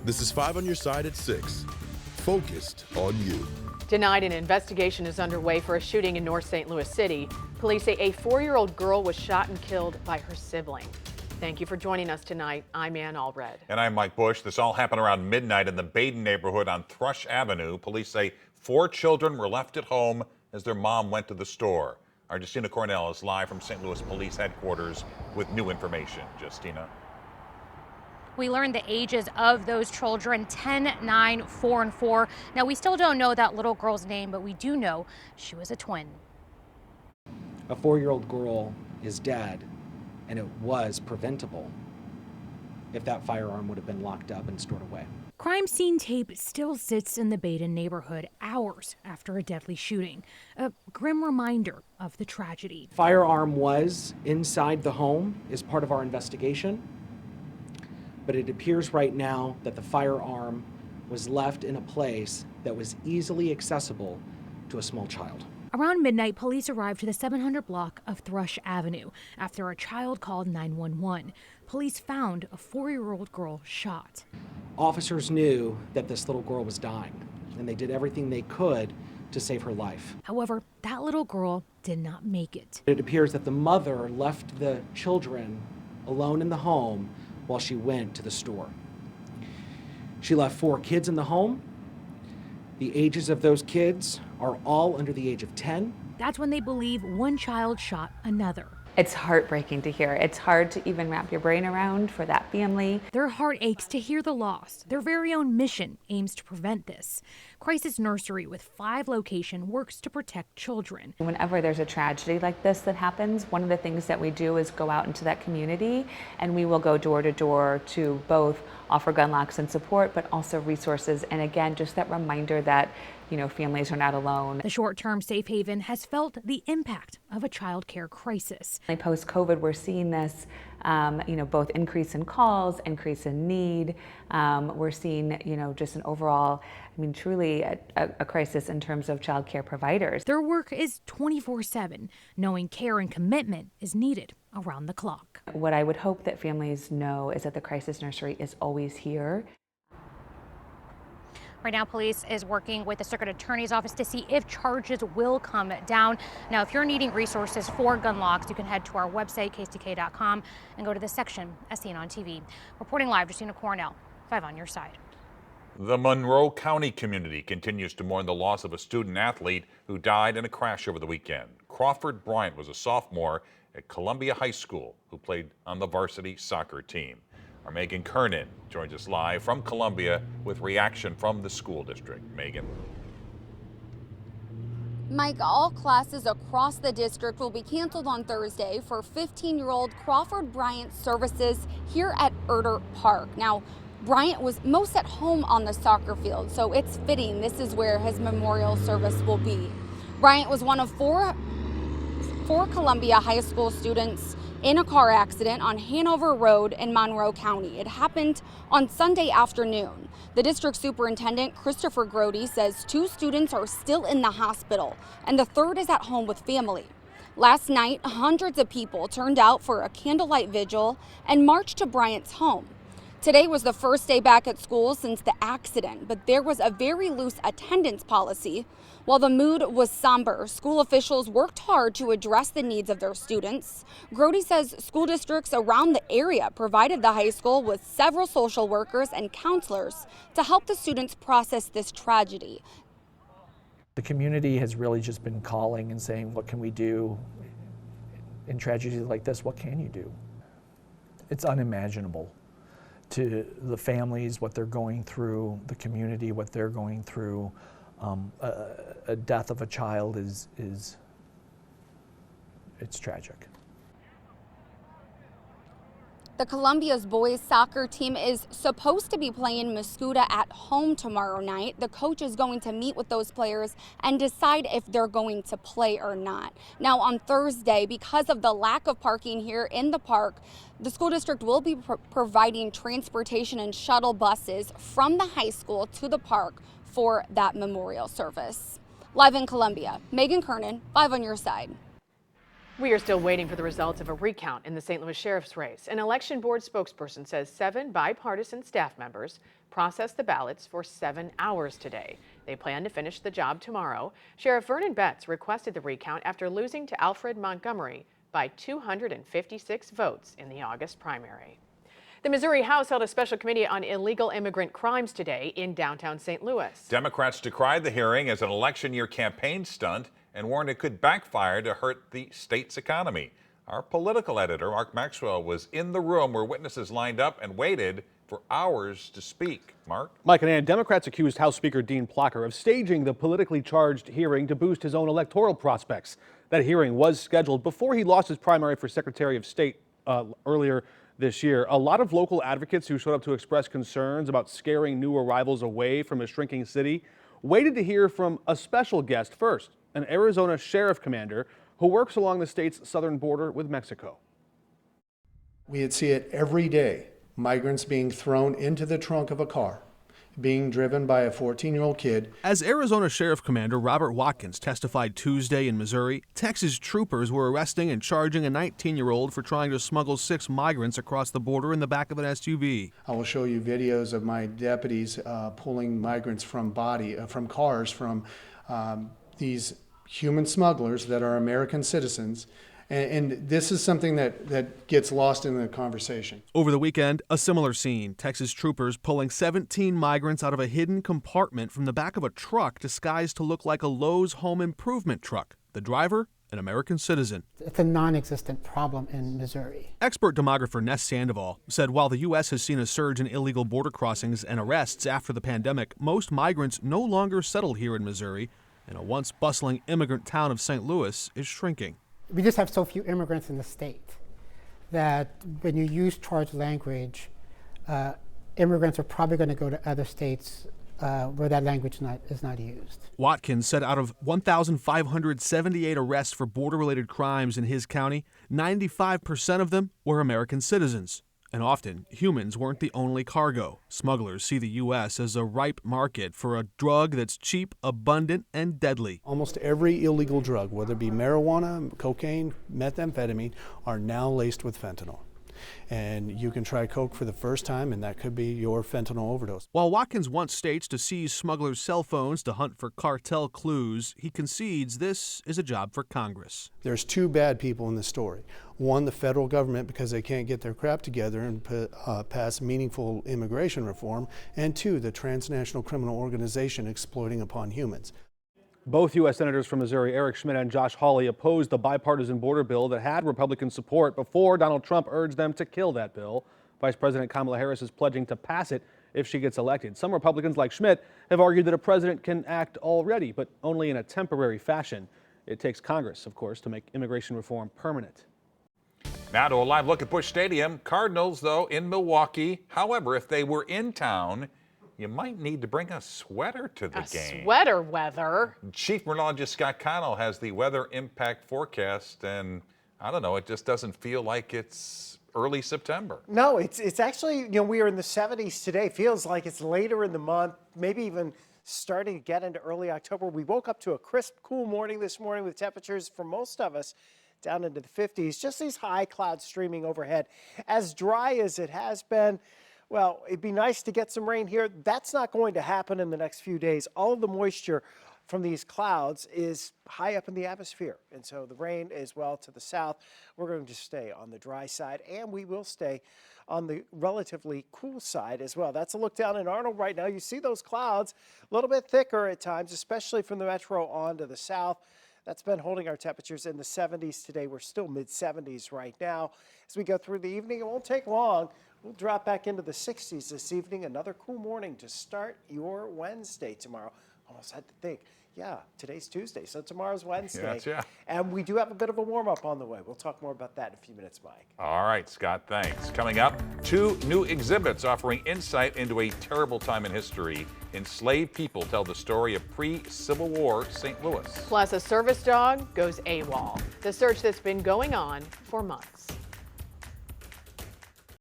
This is 5 on your side at 6. Focused on you. Tonight, an investigation is underway for a shooting in North St. Louis City. Police say a 4-year-old girl was shot and killed by her sibling. Thank you for joining us tonight. I'm Ann Allred. And I'm Mike Bush. This all happened around midnight in the Baden neighborhood on Thrush Avenue. Police say 4 children were left at home as their mom went to the store. Our Justina Cornell is live from St. Louis Police Headquarters with new information. Justina. We learned the ages of those children, 10, 9, 4, and 4. Now, we still don't know that little girl's name, but we do know she was a twin. A 4-year-old girl is dead, and it was preventable if that firearm would have been locked up and stored away. Crime scene tape still sits in the Baden neighborhood hours after a deadly shooting. A grim reminder of the tragedy. Firearm was inside the home as part of our investigation, but it appears right now that the firearm was left in a place that was easily accessible to a small child. Around midnight, police arrived to the 700 block of Thrush Avenue after a child called 911. Police found a 4-year-old girl shot. Officers knew that this little girl was dying, and they did everything they could to save her life. However, that little girl did not make it. It appears that the mother left the children alone in the home while she went to the store. She left 4 kids in the home. The ages of those kids are all under the age of 10. That's when they believe one child shot another. It's heartbreaking to hear. It's hard to even wrap your brain around for that family. Their heart aches to hear the loss. Their very own mission aims to prevent this. Crisis Nursery with 5 locations works to protect children. Whenever there's a tragedy like this that happens, one of the things that we do is go out into that community, and we will go door to door to both offer gun locks and support, but also resources. And again, just that reminder that, families are not alone. The short-term safe haven has felt the impact of a child care crisis. Post-COVID, we're seeing this, both increase in calls, increase in need. We're seeing, just an overall, truly a crisis in terms of child care providers. Their work is 24/7, knowing care and commitment is needed around the clock. What I would hope that families know is that the Crisis Nursery is always here. Right now, police is working with the Circuit Attorney's Office to see if charges will come down. Now, if you're needing resources for gun locks, you can head to our website, ksdk.com, and go to the section as seen on TV. Reporting live, Justina Cornell, 5 on your side. The Monroe County community continues to mourn the loss of a student athlete who died in a crash over the weekend. Crawford Bryant was a sophomore at Columbia High School who played on the varsity soccer team. Our Megan Kernan joins us live from Columbia with reaction from the school district. Megan. Mike, all classes across the district will be canceled on Thursday for 15-year-old Crawford Bryant services here at Erder Park. Now, Bryant was most at home on the soccer field, so it's fitting this is where his memorial service will be. Bryant was one of four Columbia High School students in a car accident on Hanover Road in Monroe County. It happened on Sunday afternoon. The district superintendent, Christopher Grody, says 2 students are still in the hospital and the 3rd is at home with family. Last night, hundreds of people turned out for a candlelight vigil and marched to Bryant's home. Today was the first day back at school since the accident, but there was a very loose attendance policy. While the mood was somber, school officials worked hard to address the needs of their students. Grody says school districts around the area provided the high school with several social workers and counselors to help the students process this tragedy. The community has really just been calling and saying, what can we do in tragedies like this? What can you do? It's unimaginable to the families, what they're going through, the community, what they're going through. A death of a child it's tragic. The Columbia's boys soccer team is supposed to be playing Muscuda at home tomorrow night. The coach is going to meet with those players and decide if they're going to play or not. Now on Thursday, because of the lack of parking here in the park, the school district will be providing transportation and shuttle buses from the high school to the park for that memorial service. Live in Columbia, Megan Kernan, 5 on your side. We are still waiting for the results of a recount in the St. Louis Sheriff's race. An election board spokesperson says 7 bipartisan staff members processed the ballots for 7 hours today. They plan to finish the job tomorrow. Sheriff Vernon Betts requested the recount after losing to Alfred Montgomery by 256 votes in the August primary. The Missouri House held a special committee on illegal immigrant crimes today in downtown St. Louis. Democrats decried the hearing as an election year campaign stunt and warned it could backfire to hurt the state's economy. Our political editor, Mark Maxwell, was in the room where witnesses lined up and waited for hours to speak. Mark? Mike and Ann, Democrats accused House Speaker Dean Plocher of staging the politically charged hearing to boost his own electoral prospects. That hearing was scheduled before he lost his primary for Secretary of State earlier this year. A lot of local advocates who showed up to express concerns about scaring new arrivals away from a shrinking city waited to hear from a special guest first, an Arizona sheriff commander who works along the state's southern border with Mexico. We'd see it every day, migrants being thrown into the trunk of a car, being driven by a 14-year-old kid. As Arizona Sheriff Commander Robert Watkins testified Tuesday in Missouri, Texas troopers were arresting and charging a 19-year-old for trying to smuggle 6 migrants across the border in the back of an SUV. I will show you videos of my deputies pulling migrants from cars from these human smugglers that are American citizens. And this is something that gets lost in the conversation. Over the weekend, a similar scene. Texas troopers pulling 17 migrants out of a hidden compartment from the back of a truck disguised to look like a Lowe's home improvement truck. The driver, an American citizen. It's a non-existent problem in Missouri. Expert demographer Ness Sandoval said while the U.S. has seen a surge in illegal border crossings and arrests after the pandemic, most migrants no longer settle here in Missouri, and a once bustling immigrant town of St. Louis is shrinking. We just have so few immigrants in the state that when you use charged language, immigrants are probably going to go to other states where that language is not used. Watkins said out of 1,578 arrests for border-related crimes in his county, 95% of them were American citizens. And often, humans weren't the only cargo. Smugglers see the U.S. as a ripe market for a drug that's cheap, abundant, and deadly. Almost every illegal drug, whether it be marijuana, cocaine, methamphetamine, are now laced with fentanyl. And you can try coke for the first time, and that could be your fentanyl overdose. While Watkins wants states to seize smugglers' cell phones to hunt for cartel clues, he concedes this is a job for Congress. There's 2 bad people in this story. One, the federal government, because they can't get their crap together and pass meaningful immigration reform. And 2, the transnational criminal organization exploiting upon humans. Both U.S. Senators from Missouri, Eric Schmitt and Josh Hawley, opposed the bipartisan border bill that had Republican support before Donald Trump urged them to kill that bill. Vice President Kamala Harris is pledging to pass it if she gets elected. Some Republicans, like Schmitt, have argued that a president can act already, but only in a temporary fashion. It takes Congress, of course, to make immigration reform permanent. Now to a live look at Busch Stadium. Cardinals, though, in Milwaukee. However, if they were in town, you might need to bring a sweater to the game. Sweater weather. Chief Meteorologist Scott Connell has the weather impact forecast, and I don't know, it just doesn't feel like it's early September. No, it's actually, we are in the 70s today. Feels like it's later in the month, maybe even starting to get into early October. We woke up to a crisp, cool morning this morning with temperatures for most of us down into the 50s. Just these high clouds streaming overhead. As dry as it has been, well, it'd be nice to get some rain here. That's not going to happen in the next few days. All of the moisture from these clouds is high up in the atmosphere. And so the rain is well to the south. We're going to stay on the dry side, and we will stay on the relatively cool side as well. That's a look down in Arnold right now. You see those clouds a little bit thicker at times, especially from the metro on to the south. That's been holding our temperatures in the 70s today. We're still mid-70s right now. As we go through the evening, it won't take long. We'll drop back into the 60s this evening. Another cool morning to start your Wednesday tomorrow. Almost had to think, yeah, today's Tuesday, so tomorrow's Wednesday. Yeah. And we do have a bit of a warm-up on the way. We'll talk more about that in a few minutes, Mike. All right, Scott, thanks. Coming up, 2 new exhibits offering insight into a terrible time in history. Enslaved people tell the story of pre-Civil War St. Louis. Plus, a service dog goes AWOL. The search that's been going on for months.